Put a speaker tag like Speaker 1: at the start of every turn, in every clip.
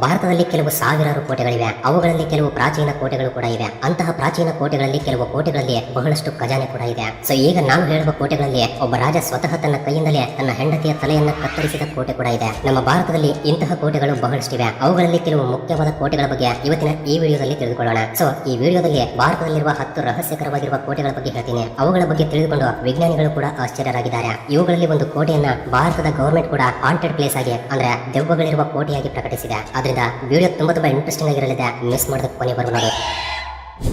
Speaker 1: ಭಾರತದಲ್ಲಿ ಕೆಲವು ಸಾವಿರಾರು ಕೋಟೆಗಳಿವೆ. ಅವುಗಳಲ್ಲಿ ಕೆಲವು ಪ್ರಾಚೀನ ಕೋಟೆಗಳು ಕೂಡ ಇವೆ. ಅಂತಹ ಪ್ರಾಚೀನ ಕೋಟೆಗಳಲ್ಲಿ ಕೆಲವು ಕೋಟೆಗಳಲ್ಲಿ ಬಹಳಷ್ಟು ಖಜಾನೆ ಕೂಡ ಇದೆ. ಸೊ ಈಗ ನಾನು ಹೇಳುವ ಕೋಟೆಗಳಲ್ಲಿ ಒಬ್ಬ ರಾಜ ಸ್ವತಃ ತನ್ನ ಕೈಯಿಂದಲೇ ತನ್ನ ಹೆಂಡತಿಯ ತಲೆಯನ್ನ ಕತ್ತರಿಸಿದ ಕೋಟೆ ಕೂಡ ಇದೆ. ನಮ್ಮ ಭಾರತದಲ್ಲಿ ಇಂತಹ ಕೋಟೆಗಳು ಬಹಳಷ್ಟಿವೆ. ಅವುಗಳಲ್ಲಿ ಕೆಲವು ಮುಖ್ಯವಾದ ಕೋಟೆಗಳ ಬಗ್ಗೆ ಇವತ್ತಿನ ಈ ವಿಡಿಯೋದಲ್ಲಿ ತಿಳಿದುಕೊಳ್ಳೋಣ. ಸೊ ಈ ವಿಡಿಯೋದಲ್ಲಿ ಭಾರತದಲ್ಲಿರುವ 10 ರಹಸ್ಯಕರವಾಗಿರುವ ಕೋಟೆಗಳ ಬಗ್ಗೆ ಹೇಳ್ತೀನಿ. ಅವುಗಳ ಬಗ್ಗೆ ತಿಳಿದುಕೊಂಡು ವಿಜ್ಞಾನಿಗಳು ಕೂಡ ಆಶ್ಚರ್ಯರಾಗಿದ್ದಾರೆ. ಇವುಗಳಲ್ಲಿ ಒಂದು ಕೋಟೆಯನ್ನ ಭಾರತದ ಗವರ್ಮೆಂಟ್ ಕೂಡ ಹಾಂಟೆಡ್ ಪ್ಲೇಸ್ ಆಗಿ ಅಂದ್ರೆ ದೆವ್ವಗಳಿರುವ ಕೋಟೆಯಾಗಿ ಪ್ರಕಟಿಸಿದೆ. ಆದ್ರಿಂದ ವಿಡಿಯೋ ತುಂಬಾ ಇಂಟ್ರೆಸ್ಟಿಂಗ್ ಆಗಿರಲಿದೆ. ಮಿಸ್ ಮಾಡದ ಕೊನೆವರೆಗೂ ನೋಡಿ.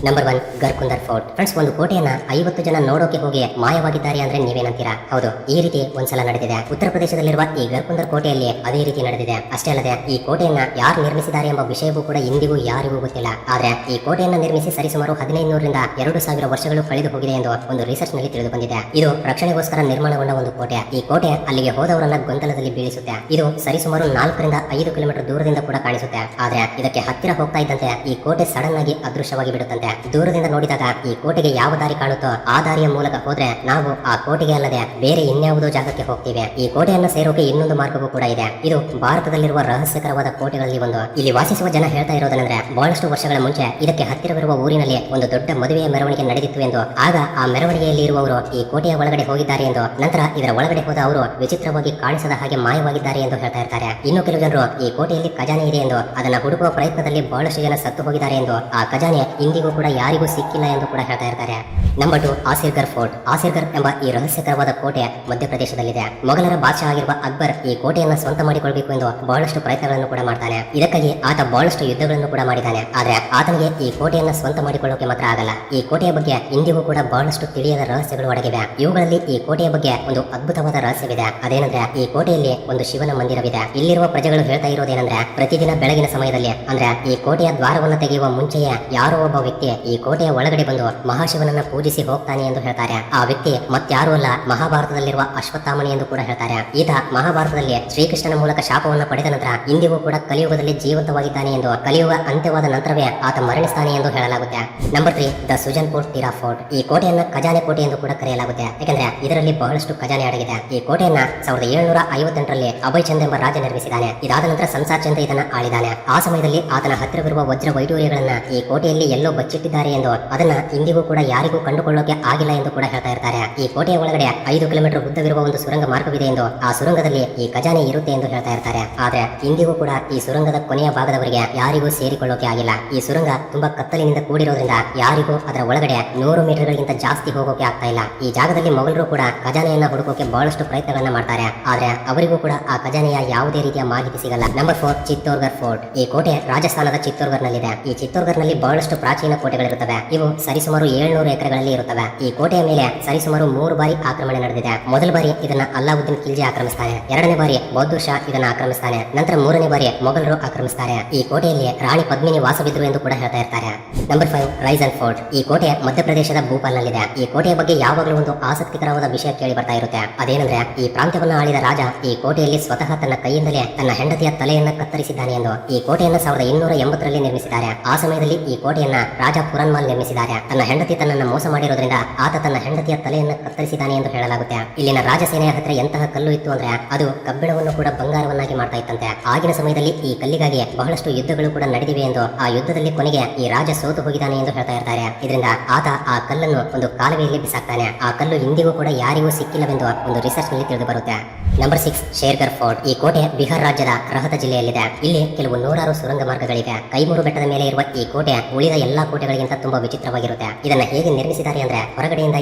Speaker 1: Number 1 ಗರ್ಕುಂದರ್ fort. ಫ್ರೆಂಡ್ಸ್, ಒಂದು ಕೋಟೆಯನ್ನ 50 ಜನ ನೋಡೋಕೆ ಹೋಗಿ ಮಾಯವಾಗಿದ್ದಾರೆ ಅಂದ್ರೆ ನೀವೇನಂತೀರಾ? ಹೌದು, ಈ ರೀತಿ ಒಂದ್ಸಲ ನಡೆದಿದೆ. ಉತ್ತರ ಪ್ರದೇಶದಲ್ಲಿರುವ ಈ ಗರ್ಕುಂದರ್ ಕೋಟೆಯಲ್ಲಿ ಅದೇ ರೀತಿ ನಡೆದಿದೆ. ಅಷ್ಟೇ ಅಲ್ಲದೆ ಈ ಕೋಟೆಯನ್ನ ಯಾರು ನಿರ್ಮಿಸಿದ್ದಾರೆ ಎಂಬ ವಿಷಯವೂ ಕೂಡ ಇಂದಿಗೂ ಯಾರಿಗೂ ಗೊತ್ತಿಲ್ಲ. ಆದ್ರೆ ಈ ಕೋಟೆಯನ್ನ ನಿರ್ಮಿಸಿ ಸರಿಸುಮಾರು 1500 ರಿಂದ 2000 ವರ್ಷಗಳು ಕಳೆದು ಹೋಗಿದೆ ಎಂದು ಒಂದು ರಿಸರ್ಚ್ ನಲ್ಲಿ ತಿಳಿದು ಬಂದಿದೆ. ಇದು ರಕ್ಷಣೆಗೋಸ್ಕರ ನಿರ್ಮಾಣಗೊಂಡ ಒಂದು ಕೋಟೆ. ಈ ಕೋಟೆ ಅಲ್ಲಿಗೆ ಹೋದವರನ್ನ ಗೊಂದಲದಲ್ಲಿ ಬೀಳಿಸುತ್ತೆ. ಇದು ಸರಿಸುಮಾರು 4 ರಿಂದ 5 ಕಿಲೋಮೀಟರ್ ದೂರದಿಂದ ಕೂಡ ಕಾಣಿಸುತ್ತೆ. ಆದ್ರೆ ಇದಕ್ಕೆ ಹತ್ತಿರ ಹೋಗ್ತಾ ಇದ್ದಂತೆ ಈ ಕೋಟೆ ಸಡನ್ ಆಗಿ ಅದೃಶ್ಯವಾಗಿ ಬಿಡುತ್ತೆ. ದೂರದಿಂದ ನೋಡಿದಾಗ ಈ ಕೋಟೆಗೆ ಯಾವ ದಾರಿ ಕಾಣುತ್ತೋ ಆ ದಾರಿಯ ಮೂಲಕ ಹೋದ್ರೆ ನಾವು ಆ ಕೋಟೆಗೆ ಅಲ್ಲದೆ ಬೇರೆ ಇನ್ಯಾವುದೋ ಜಾಗಕ್ಕೆ ಹೋಗ್ತೀವಿ. ಈ ಕೋಟೆಯನ್ನ ಸೇರೋಕೆ ಇನ್ನೊಂದು ಮಾರ್ಗವೂ ಕೂಡ ಇದೆ. ಇದು ಭಾರತದಲ್ಲಿರುವ ರಹಸ್ಯಕರವಾದ ಕೋಟೆಗಳಲ್ಲಿ ಒಂದು. ಇಲ್ಲಿ ವಾಸಿಸುವ ಜನ ಹೇಳ್ತಾ ಇರೋದೇನೆಂದ್ರೆ, ಬಹಳಷ್ಟು ವರ್ಷಗಳ ಮುಂಚೆ ಇದಕ್ಕೆ ಹತ್ತಿರವಿರುವ ಊರಿನಲ್ಲಿ ಒಂದು ದೊಡ್ಡ ಮದುವೆಯ ಮೆರವಣಿಗೆ ನಡೆದಿತ್ತು ಎಂದು, ಆಗ ಆ ಮೆರವಣಿಗೆಯಲ್ಲಿ ಇರುವವರು ಈ ಕೋಟೆಯ ಒಳಗಡೆ ಹೋಗಿದ್ದಾರೆ ಎಂದು, ನಂತರ ಇದರ ಒಳಗಡೆ ಹೋದ ಅವರು ವಿಚಿತ್ರವಾಗಿ ಕಾಣಿಸದ ಹಾಗೆ ಮಾಯವಾಗಿದ್ದಾರೆ ಎಂದು ಹೇಳ್ತಾ ಇರ್ತಾರೆ. ಇನ್ನು ಕೆಲವು ಜನರು ಈ ಕೋಟೆಯಲ್ಲಿ ಖಜಾನೆ ಇದೆ ಎಂದು, ಅದನ್ನ ಹುಡುಕುವ ಪ್ರಯತ್ನದಲ್ಲಿ ಬಹಳಷ್ಟು ಜನ ಸತ್ತು ಹೋಗಿದ್ದಾರೆ ಎಂದು, ಆ ಖಜಾನೆ ಇಂದಿಗೂ ಕೂಡ ಯಾರಿಗೂ ಸಿಕ್ಕಿಲ್ಲ ಎಂದು ಕೂಡ ಹೇಳ್ತಾ ಇರ್ತಾರೆ. Number 2 ಆಸಿರ್ಗರ್ fort. ಆಸಿರ್ಗರ್ ಎಂಬ ಈ ರಹಸ್ಯಕರವಾದ ಕೋಟೆ ಮಧ್ಯಪ್ರದೇಶದಲ್ಲಿದೆ. ಮೊಘಲರ ಬಾದಶಾ ಆಗಿರುವ ಅಕ್ಬರ್ ಈ ಕೋಟೆಯನ್ನ ಸ್ವಂತ ಮಾಡಿಕೊಳ್ಬೇಕು ಎಂದು ಬಹಳಷ್ಟು ಪ್ರಯತ್ನಗಳನ್ನು ಕೂಡ ಮಾಡ್ತಾನೆ. ಇದಕ್ಕಾಗಿ ಆತ ಬಹಳಷ್ಟು ಯುದ್ಧಗಳನ್ನು ಕೂಡ ಮಾಡಿದ್ದಾನೆ. ಆದ್ರೆ ಆತನಿಗೆ ಈ ಕೋಟೆಯನ್ನ ಸ್ವಂತ ಮಾಡಿಕೊಳ್ಳೋಕೆ ಮಾತ್ರ ಆಗಲ್ಲ. ಈ ಕೋಟೆಯ ಬಗ್ಗೆ ಇಂದಿಗೂ ಕೂಡ ಬಹಳಷ್ಟು ತಿಳಿಯದ ರಹಸ್ಯಗಳು ಅಡಗಿವೆ. ಇವುಗಳಲ್ಲಿ ಈ ಕೋಟೆಯ ಬಗ್ಗೆ ಒಂದು ಅದ್ಭುತವಾದ ರಹಸ್ಯವಿದೆ. ಅದೇನಂದ್ರೆ, ಈ ಕೋಟೆಯಲ್ಲಿ ಒಂದು ಶಿವನ ಮಂದಿರವಿದೆ. ಇಲ್ಲಿರುವ ಪ್ರಜೆಗಳು ಹೇಳ್ತಾ ಇರೋದೇನೆಂದ್ರೆ, ಪ್ರತಿದಿನ ಬೆಳಗಿನ ಸಮಯದಲ್ಲಿ ಅಂದ್ರೆ ಈ ಕೋಟೆಯ ದ್ವಾರವನ್ನು ತೆಗೆಯುವ ಮುಂಚೆಯೇ ಯಾರೋ ಒಬ್ಬ ವ್ಯಕ್ತಿ ಈ ಕೋಟೆಯ ಒಳಗಡೆ ಬಂದು ಮಹಾಶಿವನನ್ನ ಪೂಜಿಸಿ ಹೋಗ್ತಾನೆ ಎಂದು ಹೇಳ್ತಾರೆ. ಆ ವ್ಯಕ್ತಿ ಮತ್ತಾರೂ ಅಲ್ಲ, ಮಹಾಭಾರತದಲ್ಲಿರುವ ಅಶ್ವತ್ಥಾಮನಿ ಎಂದು ಕೂಡ ಹೇಳ್ತಾರೆ. ಈತ ಮಹಾಭಾರತದಲ್ಲಿ ಶ್ರೀಕೃಷ್ಣನ ಮೂಲಕ ಶಾಪವನ್ನು ಪಡೆದ ನಂತರ ಇಂದಿಗೂ ಕೂಡ ಕಲಿಯುಗದಲ್ಲಿ ಜೀವಂತವಾಗಿದ್ದಾನೆ ಎಂದು, ಕಲಿಯುಗ ಅಂತ್ಯವಾದ ನಂತರವೇ ಆತ ಮರಣಿಸ್ತಾನೆ ಎಂದು ಹೇಳಲಾಗುತ್ತೆ. Number 3 the Sujanpur Tira fort. ಈ ಕೋಟೆಯನ್ನ ಖಜಾನೆ ಕೋಟೆ ಎಂದು ಕೂಡ ಕರೆಯಲಾಗುತ್ತೆ. ಯಾಕಂದ್ರೆ ಇದರಲ್ಲಿ ಬಹಳಷ್ಟು ಖಜಾನೆ ಅಡಗಿದೆ. ಈ ಕೋಟೆಯನ್ನ 1758ರಲ್ಲಿ ಅಭಯ್ ಚಂದ್ ಎಂಬ ರಾಜ ನಿರ್ಮಿಸಿದ್ದಾನೆ. ಇದಾದ ನಂತರ ಸಂಸಾರ್ ಚಂದ್ ಇದನ್ನ ಆಳಿದಾನೆ. ಆ ಸಮಯದಲ್ಲಿ ಆತನ ಹತ್ತಿರವಿರುವ ವಜ್ರ ವೈಡೂರ್ಯಗಳನ್ನ ಈ ಕೋಟೆಯಲ್ಲಿ ಎಲ್ಲೋ ಬಚ್ಚಿಟ್ಟಿದ್ದಾರೆ ಎಂದು, ಅದನ್ನ ಇಂದಿಗೂ ಕೂಡ ಯಾರಿಗೂ ಕಂಡುಕೊಳ್ಳೋಕೆ ಆಗಿಲ್ಲ ಎಂದು ಕೂಡ ಹೇಳ್ತಾ ಇರ್ತಾರೆ. ಈ ಕೋಟೆಯ ಒಳಗಡೆ 5 ಕಿಲೋಮೀಟರ್ ಉದ್ದವಿರುವ ಒಂದು ಸುರಂಗ ಮಾರ್ಗವಿದೆ ಎಂದು, ಆ ಸುರಂಗದಲ್ಲಿ ಈ ಖಜಾನೆ ಇರುತ್ತೆ ಎಂದು ಹೇಳ್ತಾ ಇರ್ತಾರೆ. ಆದ್ರೆ ಇಂದಿಗೂ ಕೂಡ ಈ ಸುರಂಗದ ಕೊನೆಯ ಭಾಗದವರೆಗೆ ಯಾರಿಗೂ ಸೇರಿಕೊಳ್ಳೋಕೆ ಆಗಿಲ್ಲ. ಈ ಸುರಂಗ ತುಂಬಾ ಕತ್ತಲಿನಿಂದ ಕೂಡಿರೋದ್ರಿಂದ ಯಾರಿಗೂ ಅದರ ಒಳಗಡೆ 100 ಮೀಟರ್ಗಳಿಗಿಂತ ಜಾಸ್ತಿ ಹೋಗೋಕೆ ಆಗ್ತಾ ಇಲ್ಲ. ಈ ಜಾಗದಲ್ಲಿ ಮೊಘಲರು ಕೂಡ ಖಜಾನೆಯನ್ನ ಹುಡುಕೋಕೆ ಬಹಳಷ್ಟು ಪ್ರಯತ್ನಗಳನ್ನ ಮಾಡ್ತಾರೆ. ಆದ್ರೆ ಅವರಿಗೂ ಕೂಡ ಆ ಖಜಾನೆಯ ಯಾವುದೇ ರೀತಿಯ ಮಾಹಿತಿ ಸಿಗಲ್ಲ. Number 4 Chittorgarh fort. ಈ ಕೋಟೆ ರಾಜಸ್ಥಾನದ ಚಿತ್ತೋರ್ಗರ್ ನಲ್ಲಿದೆ. ಈ ಚಿತ್ತೋರ್ಗರ್ ನಲ್ಲಿ ಬಹಳಷ್ಟು ಪ್ರಾಚೀನ ಕೋಟೆಗಳಿರುತ್ತವೆ. ಇವು ಸರಿಸುಮಾರು 700 ಎಕರೆಗಳಲ್ಲಿ ಇರುತ್ತವೆ. ಈ ಕೋಟೆಯ ಮೇಲೆ ಸರಿಸುಮಾರು 3 ಬಾರಿ ಆಕ್ರಮಣ ನಡೆದಿದೆ. ಮೊದಲ ಬಾರಿ ಇದನ್ನ ಅಲ್ಲಾವುದ್ದೀನ್ ಖಿಲ್ಜಿ ಆಕ್ರಮಿಸ್ತಾನೆ. 2ನೇ ಬಾರಿ ಬೌದ್ಧ ಶಾ ಇದನ್ನ ಆಕ್ರಮಿಸ್ತಾನೆ. ನಂತರ 3ನೇ ಬಾರಿ ಮೊಘಲರು ಆಕ್ರಮಿಸ್ತಾರೆ. ಈ ಕೋಟೆಯಲ್ಲಿ ರಾಣಿ ಪದ್ಮಿನಿ ವಾಸವಿದ್ರು ಎಂದು ಕೂಡ ಹೇಳ್ತಾ ಇರ್ತಾರೆ. Number 5 resin fort. ಈ ಕೋಟೆ ಮಧ್ಯಪ್ರದೇಶದ ಭೂಪಾಲ್ ನಲ್ಲಿದೆ. ಈ ಕೋಟೆಯ ಬಗ್ಗೆ ಯಾವಾಗಲೂ ಒಂದು ಆಸಕ್ತಿಕರವಾದ ವಿಷಯ ಕೇಳಿ ಬರ್ತಾ ಇರುತ್ತೆ. ಅದೇನೆಂದ್ರೆ, ಈ ಪ್ರಾಂತ್ಯವನ್ನು ಆಳಿದ ರಾಜ ಈ ಕೋಟೆಯಲ್ಲಿ ಸ್ವತಃ ತನ್ನ ಕೈಯಿಂದಲೇ ತನ್ನ ಹೆಂಡತಿಯ ತಲೆಯನ್ನ ಕತ್ತರಿಸಿದ್ದಾನೆ ಎಂದು. ಈ ಕೋಟೆಯನ್ನ 1280ರಲ್ಲಿ ನಿರ್ಮಿಸಿದ್ದಾರೆ. ಆ ಸಮಯದಲ್ಲಿ ಈ ಕೋಟೆಯನ್ನ ರಾಜ ಪುರನ್ಮಾಲ್ ನಿರ್ಮಿಸಿದ್ದಾರೆ. ತನ್ನ ಹೆಂಡತಿ ತನ್ನನ್ನು ಮೋಸ ಮಾಡಿರೋದ್ರಿಂದ ಆತ ತನ್ನ ಹೆಂಡತಿಯ ತಲೆಯನ್ನು ಕತ್ತರಿಸಿದ್ದಾನೆ ಎಂದು ಹೇಳಲಾಗುತ್ತೆ. ಇಲ್ಲಿನ ರಾಜಸೇನೆಯ ಹತ್ರ ಎಂತಹ ಕಲ್ಲು ಇತ್ತು ಅಂದ್ರೆ, ಅದು ಕಬ್ಬಿಣವನ್ನು ಕೂಡ ಬಂಗಾರವನ್ನಾಗಿ ಮಾಡ್ತಾ ಇತ್ತಂತೆ. ಆಗಿನ ಸಮಯದಲ್ಲಿ ಈ ಕಲ್ಲಿಗಾಗಿ ಬಹಳಷ್ಟು ಯುದ್ಧಗಳು ಕೂಡ ನಡೆದಿವೆ ಎಂದು, ಆ ಯುದ್ಧದಲ್ಲಿ ಕೊನೆಗೆ ಈ ರಾಜ ಸೋತು ಹೋಗಿದ್ದಾನೆ ಎಂದು ಹೇಳ್ತಾ ಇರ್ತಾರೆ. ಇದರಿಂದ ಆತ ಆ ಕಲ್ಲನ್ನು ಒಂದು ಕಾಲುವೆಯಲ್ಲಿ ಬಿಸಾಕ್ತಾನೆ. ಆ ಕಲ್ಲು ಇಂದಿಗೂ ಕೂಡ ಯಾರಿಗೂ ಸಿಕ್ಕಿಲ್ಲವೆಂದು ಒಂದು ರಿಸರ್ಚ್ ನಲ್ಲಿ ತಿಳಿದು ಬರುತ್ತೆ. Number 6 Shergarh fort. ಈ ಕೋಟೆ ಬಿಹಾರ್ ರಾಜ್ಯದ ರಹತ ಜಿಲ್ಲೆಯಲ್ಲಿದೆ. ಇಲ್ಲಿ ಕೆಲವು 100 ಸುರಂಗ ಮಾರ್ಗಗಳಿವೆ. ಕೈಮೂರು ಬೆಟ್ಟದ ಮೇಲೆ ಇರುವ ಈ ಕೋಟೆ ಉಳಿದ ಎಲ್ಲಾ ಕೋಟೆಗಳಿಗಿಂತ ತುಂಬಾ ವಿಚಿತ್ರವಾಗಿರುತ್ತೆ. ಇದನ್ನ ಹೇಗೆ ನಿರ್ಮಿಸಿದ್ದಾರೆ ಅಂದ್ರೆ, ಹೊರಗಡೆಯಿಂದ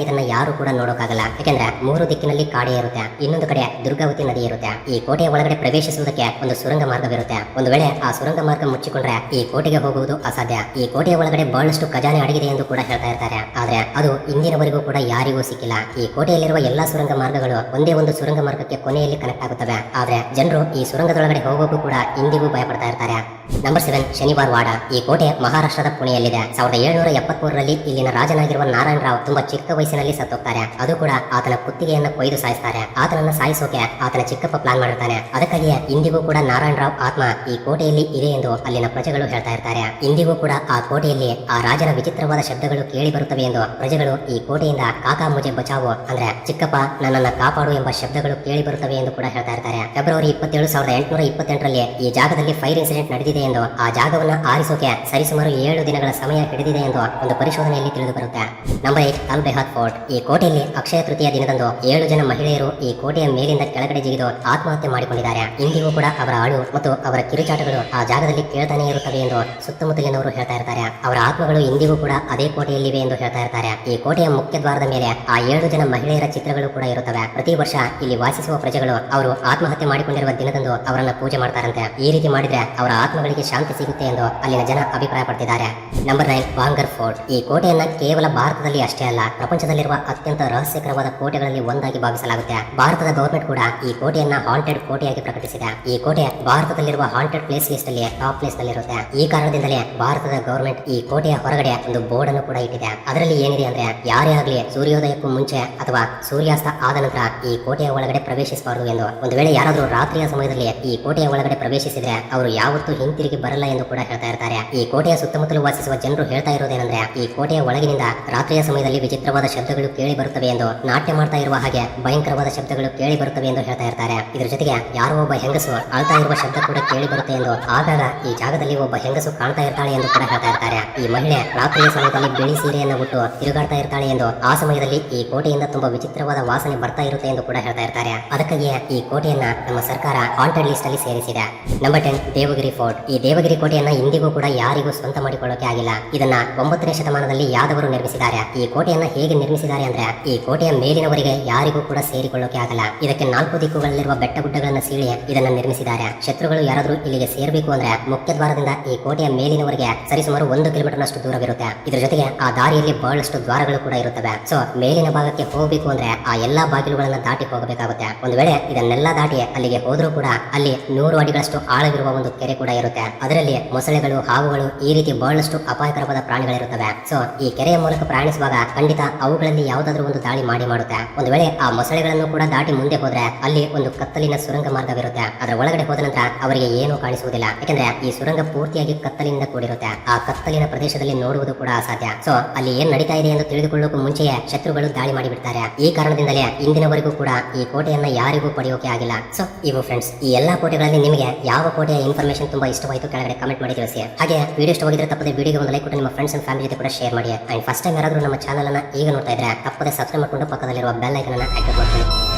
Speaker 1: ಇದನ್ನ ಯಾರು ಕೂಡ ನೋಡೋಕ್ಕಾಗಲ್ಲ. ಯಾಕಂದ್ರೆ 3 ದಿಕ್ಕಿನಲ್ಲಿ ಕಾಡೆ ಇರುತ್ತೆ, ಇನ್ನೊಂದು ಕಡೆ ದುರ್ಗಾವತಿ ನದಿ ಇರುತ್ತೆ. ಈ ಕೋಟೆಯ ಒಳಗಡೆ ಪ್ರವೇಶಿಸುವುದಕ್ಕೆ ಒಂದು ಸುರಂಗ ಮಾರ್ಗವಿರುತ್ತೆ. ಒಂದು ವೇಳೆ ಆ ಸುರಂಗ ಮಾರ್ಗ ಮುಚ್ಚಿಕೊಂಡ್ರೆ ಈ ಕೋಟೆಗೆ ಹೋಗುವುದು ಅಸಾಧ್ಯ. ಈ ಕೋಟೆಯ ಒಳಗಡೆ ಬಹಳಷ್ಟು ಖಜಾನೆ ಅಡಗಿದೆ ಎಂದು ಕೂಡ ಹೇಳ್ತಾ ಇರ್ತಾರೆ. ಆದ್ರೆ ಅದು ಇಂದಿನವರೆಗೂ ಕೂಡ ಯಾರಿಗೂ ಸಿಕ್ಕಿಲ್ಲ. ಈ ಕೋಟೆಯಲ್ಲಿರುವ ಎಲ್ಲಾ ಸುರಂಗ ಮಾರ್ಗಗಳು ಒಂದೇ ಒಂದು ಸುರಂಗ ಮಾರ್ಗಕ್ಕೆ ಕೊನೆಯಲ್ಲಿ ಕನೆಕ್ಟ್ ಆಗುತ್ತವೆ. ಆದ್ರೆ ಜನರು ಈ ಸುರಂಗದೊಳಗಡೆ ಹೋಗೋಕು ಕೂಡ ಇಂದಿಗೂ ಭಯಪಡ್ತಾ ಇರ್ತಾರೆ. ನಂಬರ್ 7 ಶನಿವಾರ್ ವಾಡ. ಈ ಕೋಟೆ ಮಹಾರಾಷ್ಟ್ರದ ಪುಣೆಯಲ್ಲಿದೆ. 1773ರಲ್ಲಿ ಇಲ್ಲಿನ ರಾಜನಾಗಿರುವ ನಾರಾಯಣ ರಾವ್ ತುಂಬಾ ಚಿಕ್ಕ ವಯಸ್ಸಿನಲ್ಲಿ ಸತ್ತೋಗ್ತಾರೆ. ಅದು ಕೂಡ ಆತನ ಕುತ್ತಿಗೆಯನ್ನ ಕೊಯ್ದು ಸಾಯಿಸ್ತಾರೆ. ಆತನನ್ನ ಸಾಯಿಸೋಕೆ ಆತನ ಚಿಕ್ಕಪ್ಪ ಪ್ಲಾನ್ ಮಾಡಿರ್ತಾನೆ. ಅದಕ್ಕಾಗಿಯೇ ಇಂದಿಗೂ ಕೂಡ ನಾರಾಯಣ ರಾವ್ ಆತ್ಮ ಈ ಕೋಟೆಯಲ್ಲಿ ಇದೆ ಎಂದು ಅಲ್ಲಿನ ಪ್ರಜೆಗಳು ಹೇಳ್ತಾ ಇರ್ತಾರೆ. ಇಂದಿಗೂ ಕೂಡ ಆ ಕೋಟೆಯಲ್ಲಿ ಆ ರಾಜನ ವಿಚಿತ್ರವಾದ ಶಬ್ದಗಳು ಕೇಳಿ ಬರುತ್ತವೆ ಎಂದು ಪ್ರಜೆಗಳು ಈ ಕೋಟೆಯಿಂದ ಕಾಕಾ ಮುಜೆ ಬಚಾವೋ ಅಂದ್ರೆ ಚಿಕ್ಕಪ್ಪ ನನ್ನನ್ನ ಕಾಪಾಡು ಎಂಬ ಶಬ್ದಗಳು ಕೇಳಿ ಬರುತ್ತವೆ ಎಂದು ಕೂಡ ಹೇಳ್ತಾ ಇರ್ತಾರೆ. ಫೆಬ್ರವರಿ 27, 1828ರಲ್ಲಿ ಈ ಜಾಗದಲ್ಲಿ ಫೈರ್ ಇನ್ಸಿಡೆಂಟ್ ನಡೆದಿದೆ ಎಂದು, ಆ ಜಾಗವನ್ನ ಆರಿಸೋಕೆ ಸರಿಸುಮಾರು 7 ದಿನಗಳ ಸಮಯ ಹಿಡಿದಿದೆ ಎಂದು ಒಂದು ಪರಿಶೋಧನೆಯಲ್ಲಿ ತಿಳಿದು ಬರುತ್ತೆ. ನಂಬರ್ 8, ಅಲ್ ಬೆಹಾತ್ ಫೋರ್ಟ್. ಈ ಕೋಟೆಯಲ್ಲಿ ಅಕ್ಷಯ ತೃತೀಯ ದಿನದಂದು 7 ಜನ ಮಹಿಳೆಯರು ಈ ಕೋಟೆಯ ಮೇಲಿಂದ ಕೆಳಗಡೆ ಜಿಗಿದು ಆತ್ಮಹತ್ಯೆ ಮಾಡಿಕೊಂಡಿದ್ದಾರೆ. ಇಂದಿಗೂ ಕೂಡ ಅವರ ಅಳು ಮತ್ತು ಅವರ ಕಿರುಚಾಟಗಳು ಆ ಜಾಗದಲ್ಲಿ ಕೇಳ್ತಾನೆ ಇರುತ್ತವೆ ಎಂದು ಸುತ್ತಮುತ್ತಲಿನವರು ಹೇಳ್ತಾ ಇರ್ತಾರೆ. ಅವರ ಆತ್ಮಗಳು ಇಂದಿಗೂ ಕೂಡ ಅದೇ ಕೋಟೆಯಲ್ಲಿವೆ ಎಂದು ಹೇಳ್ತಾ ಇರ್ತಾರೆ. ಈ ಕೋಟೆಯ ಮುಖ್ಯ ದ್ವಾರದ ಮೇಲೆ ಆ 7 ಜನ ಮಹಿಳೆಯರ ಚಿತ್ರಗಳು ಕೂಡ ಇರುತ್ತವೆ. ಪ್ರತಿ ವರ್ಷ ಇಲ್ಲಿ ವಾಸಿಸುವ ಪ್ರಜೆಗಳು ಅವರು ಆತ್ಮಹತ್ಯೆ ಮಾಡಿಕೊಂಡಿರುವ ದಿನದಂದು ಅವರನ್ನ ಪೂಜೆ ಮಾಡ್ತಾರಂತೆ. ಈ ರೀತಿ ಮಾಡಿದ್ರೆ ಅವರ ಆತ್ಮಗಳಿಗೆ ಶಾಂತಿ ಸಿಗುತ್ತೆ ಎಂದು ಅಲ್ಲಿನ ಜನ ಅಭಿಪ್ರಾಯ ಪಡ್ತಿದ್ದಾರೆ. Number 9, Bangar fort. ಈ ಕೋಟೆಯನ್ನ ಕೇವಲ ಭಾರತದಲ್ಲಿ ಅಷ್ಟೇ ಅಲ್ಲ, ಪ್ರಪಂಚದಲ್ಲಿರುವ ಅತ್ಯಂತ ರಹಸ್ಯಕರವಾದ ಕೋಟೆಗಳಲ್ಲಿ ಒಂದಾಗಿ ಭಾವಿಸಲಾಗುತ್ತೆ. ಭಾರತದ ಗವರ್ಮೆಂಟ್ ಕೂಡ ಈ ಕೋಟೆಯನ್ನ ಹಾಂಟೆಡ್ ಕೋಟೆಯಾಗಿ ಪ್ರಕಟಿಸಿದೆ. ಈ ಕೋಟೆ ಭಾರತದಲ್ಲಿರುವ ಹಾಂಟೆಡ್ ಪ್ಲೇಸ್ ಲಿಸ್ಟ್ ಅಲ್ಲಿ ಟಾಪ್ ಪ್ಲೇಸ್ ನಲ್ಲಿರುತ್ತೆ. ಈ ಕಾರಣದಿಂದಲೇ ಭಾರತದ ಗವರ್ಮೆಂಟ್ ಈ ಕೋಟೆಯ ಹೊರಗಡೆ ಒಂದು ಬೋರ್ಡ್ ಅನ್ನು ಕೂಡ ಇಟ್ಟಿದೆ. ಅದರಲ್ಲಿ ಏನಿದೆ ಅಂದ್ರೆ, ಯಾರೇ ಆಗಲಿ ಸೂರ್ಯೋದಯಕ್ಕೂ ಮುಂಚೆ ಅಥವಾ ಸೂರ್ಯಾಸ್ತ ಆದ ನಂತರ ಈ ಕೋಟೆಯ ಒಳಗಡೆ ಪ್ರವೇಶಿಸಬಾರದು ಎಂದು. ಒಂದು ವೇಳೆ ಯಾರಾದರೂ ರಾತ್ರಿಯ ಸಮಯದಲ್ಲಿ ಈ ಕೋಟೆಯ ಒಳಗಡೆ ಪ್ರವೇಶಿಸಿದ್ರೆ ಅವರು ಯಾವತ್ತೂ ಹಿಂತಿರುಗಿ ಬರಲ್ಲ ಎಂದು ಕೂಡ ಹೇಳ್ತಾ ಇರ್ತಾರೆ. ಈ ಕೋಟೆಯ ಸುತ್ತಮುತ್ತಲು ವಾಸಿಸುವ ಜನರು ಹೇಳ್ತಾ ಇರೋದೇನೆಂದ್ರೆ, ಈ ಕೋಟೆಯ ಒಳಗಿನಿಂದ ರಾತ್ರಿಯ ಸಮಯದಲ್ಲಿ ವಿಚಿತ್ರವಾದ ಶಬ್ದಗಳು ಕೇಳಿ ಬರುತ್ತವೆ ಎಂದು, ನಾಟ್ಯ ಮಾಡ್ತಾ ಇರುವ ಹಾಗೆ ಭಯಂಕರವಾದ ಶಬ್ದಗಳು ಕೇಳಿ ಬರುತ್ತವೆ ಎಂದು ಹೇಳ್ತಾ ಇರ್ತಾರೆ. ಇದರ ಜೊತೆಗೆ ಯಾರೋ ಒಬ್ಬ ಹೆಂಗಸು ಅಳ್ತಾ ಇರುವ ಶಬ್ದ ಕೂಡ ಕೇಳಿ ಬರುತ್ತೆ ಎಂದು, ಆಗಾಗ ಈ ಜಾಗದಲ್ಲಿ ಒಬ್ಬ ಹೆಂಗಸು ಕಾಣ್ತಾ ಇರ್ತಾಳೆ ಎಂದು ಕೂಡ ಹೇಳ್ತಾ ಇರ್ತಾರೆ. ಈ ಮಹಿಳೆ ರಾತ್ರಿಯ ಸಮಯದಲ್ಲಿ ಬಿಳಿ ಸೀರೆಯನ್ನು ಉಟ್ಟು ತಿರುಗಾಡ್ತಾ ಇರ್ತಾಳೆ ಎಂದು, ಆ ಸಮಯದಲ್ಲಿ ಈ ಕೋಟೆಯಿಂದ ತುಂಬಾ ವಿಚಿತ್ರವಾದ ವಾಸನೆ ಬರ್ತಾ ಇರುತ್ತೆ ಎಂದು ಕೂಡ ಹೇಳ್ತಾ ಇರ್ತಾರೆ. ಅದಕ್ಕಾಗಿಯೇ ಈ ಕೋಟೆಯನ್ನ ನಮ್ಮ ಸರ್ಕಾರ ಹಾಂಟೆಡ್ ಲಿಸ್ಟ್ ಅಲ್ಲಿ ಸೇರಿಸಿದೆ. Number 10, Devagiri fort. ಈ ದೇವಗಿರಿ ಕೋಟೆಯನ್ನ ಇಂದಿಗೂ ಕೂಡ ಯಾರಿಗೂ ಸ್ವಂತ ಮಾಡಿಕೊಳ್ಳೋಕೆ ಆಗಿಲ್ಲ. ಇದನ್ನ 9ನೇ ಶತಮಾನದಲ್ಲಿ ಯಾದವರು ನಿರ್ಮಿಸಿದ್ದಾರೆ. ಈ ಕೋಟೆಯನ್ನ ಹೇಗೆ ನಿರ್ಮಿಸಿದ್ದಾರೆ ಅಂದ್ರೆ, ಈ ಕೋಟೆಯ ಮೇಲಿನವರಿಗೆ ಯಾರಿಗೂ ಕೂಡ ಸೇರಿಕೊಳ್ಳೋಕೆ ಆಗಲ್ಲ. ಇದಕ್ಕೆ 4 ದಿಕ್ಕುಗಳಲ್ಲಿರುವ ಬೆಟ್ಟ ಗುಡ್ಡಗಳನ್ನ ಸೀಳಿ ಇದನ್ನ ನಿರ್ಮಿಸಿದ್ದಾರೆ. ಶತ್ರುಗಳು ಯಾರಾದ್ರೂ ಇಲ್ಲಿಗೆ ಸೇರಬೇಕು ಅಂದ್ರೆ ಮುಖ್ಯ ದ್ವಾರದಿಂದ ಈ ಕೋಟೆಯ ಮೇಲಿನವರೆಗೆ ಸರಿಸುಮಾರು 1 ಕಿಲೋಮೀಟರ್ನಷ್ಟು ದೂರವಿರುತ್ತೆ. ಇದರ ಜೊತೆಗೆ ಆ ದಾರಿಯಲ್ಲಿ ಬಹಳಷ್ಟು ದ್ವಾರಗಳು ಕೂಡ ಇರುತ್ತವೆ. ಸೊ ಮೇಲಿನ ಭಾಗಕ್ಕೆ ಹೋಗಬೇಕು ಅಂದ್ರೆ ಆ ಎಲ್ಲಾ ಬಾಗಿಲುಗಳನ್ನ ದಾಟಿ ಹೋಗಬೇಕಾಗುತ್ತೆ. ಒಂದು ವೇಳೆ ಇದನ್ನೆಲ್ಲ ದಾಟಿ ಅಲ್ಲಿಗೆ ಹೋದ್ರೂ ಕೂಡ ಅಲ್ಲಿ 100 ಅಡಿಗಳಷ್ಟು ಆಳವಿರುವ ಒಂದು ಕೆರೆ ಕೂಡ ಇರುತ್ತೆ. ಅದರಲ್ಲಿ ಮೊಸಳೆಗಳು, ಹಾವುಗಳು, ಈ ರೀತಿ ಬಹಳಷ್ಟು ಅಪಾಯಕರವಾದ ಪ್ರಾಣಿಗಳಿರುತ್ತವೆ. ಸೊ ಈ ಕೆರೆಯ ಮೂಲಕ ಪ್ರಯಾಣಿಸುವಾಗ ಖಂಡಿತ ಅವುಗಳಲ್ಲಿ ಯಾವುದಾದ್ರೂ ಒಂದು ದಾಳಿ ಮಾಡುತ್ತೆ. ಒಂದು ವೇಳೆ ಆ ಮೊಸಳೆಗಳನ್ನು ಕೂಡ ದಾಟಿ ಮುಂದೆ ಹೋದ್ರೆ ಅಲ್ಲಿ ಒಂದು ಕತ್ತಲಿನ ಸುರಂಗ ಮಾರ್ಗವಿರುತ್ತೆ. ಅದರ ಒಳಗಡೆ ಹೋದ ನಂತರ ಅವರಿಗೆ ಏನೂ ಕಾಣಿಸುವುದಿಲ್ಲ, ಯಾಕಂದ್ರೆ ಈ ಸುರಂಗ ಪೂರ್ತಿಯಾಗಿ ಕತ್ತಲಿನಿಂದ ಕೂಡಿರುತ್ತೆ. ಆ ಕತ್ತಲಿನ ಪ್ರದೇಶದಲ್ಲಿ ನೋಡುವುದು ಕೂಡ ಅಸಾಧ್ಯ. ಸೊ ಅಲ್ಲಿ ಏನ್ ನಡೀತಾ ಇದೆ ಎಂದು ತಿಳಿದುಕೊಳ್ಳೋಕೆ ಮುಂಚೆಯೇ ಶತ್ರುಗಳು ದಾಳಿ ಮಾಡಿಬಿಡ್ತಾರೆ. ಈ ಕಾರಣದಿಂದಲೇ ಇಂದಿನವರೆಗೂ ಕೂಡ ಈ ಕೋಟೆಯನ್ನ ಯಾರಿಗೂ ಪಡೆಯೋಕೆ ಆಗಿಲ್ಲ. ಸೊ ಇವು ಫ್ರೆಂಡ್ಸ್, ಈ ಎಲ್ಲಾ ಕೋಟೆಗಳಲ್ಲಿ ನಿಮಗೆ ಯಾವ ಕೋಟೆಯ ಇನ್ಫಾರ್ಮೇಶನ್ ತುಂಬಾ ಇಷ್ಟವಾಯಿತು ಕೆಳಗಡೆ ಕಮೆಂಟ್ ಮಾಡಿ ತಿಳಿಸಿ. ಹಾಗೆ ವಿಡಿಯೋ ಇಷ್ಟವಾಗಿದ್ರೆ ತಪ್ಪದೆ ವಿಡಿಯೋಗೆ ಒಂದು ಲೈಕ್ ಕೊಟ್ಟು ನಿಮ್ಮ ಫ್ರೆಂಡ್ಸ್ ಅಂಡ್ ಫ್ಯಾಮಿಲಿ ಜೊತೆ ಕೂಡ ಶೇರ್ ಮಾಡಿ. ಅಂಡ್ ಫಸ್ಟ್ ಟೈಮ್ ಯಾರಾದರೂ ನಮ್ಮ ಚಾನಲ್ ಅನ್ನ ಈಗ ನೋಡ್ತಾ ಇದ್ರೆ ತಪ್ಪದೆ ಸಬ್ಸ್ಕ್ರೈಬ್ ಮಾಡಿಕೊಂಡು ಪಕ್ಕದಲ್ಲಿರುವ ಬೆಲ್ ಐಕನ್ ಅನ್ನು ಆಕ್ಟಿವೇಟ್ ಮಾಡ್ಕೊಳ್ಳಿ.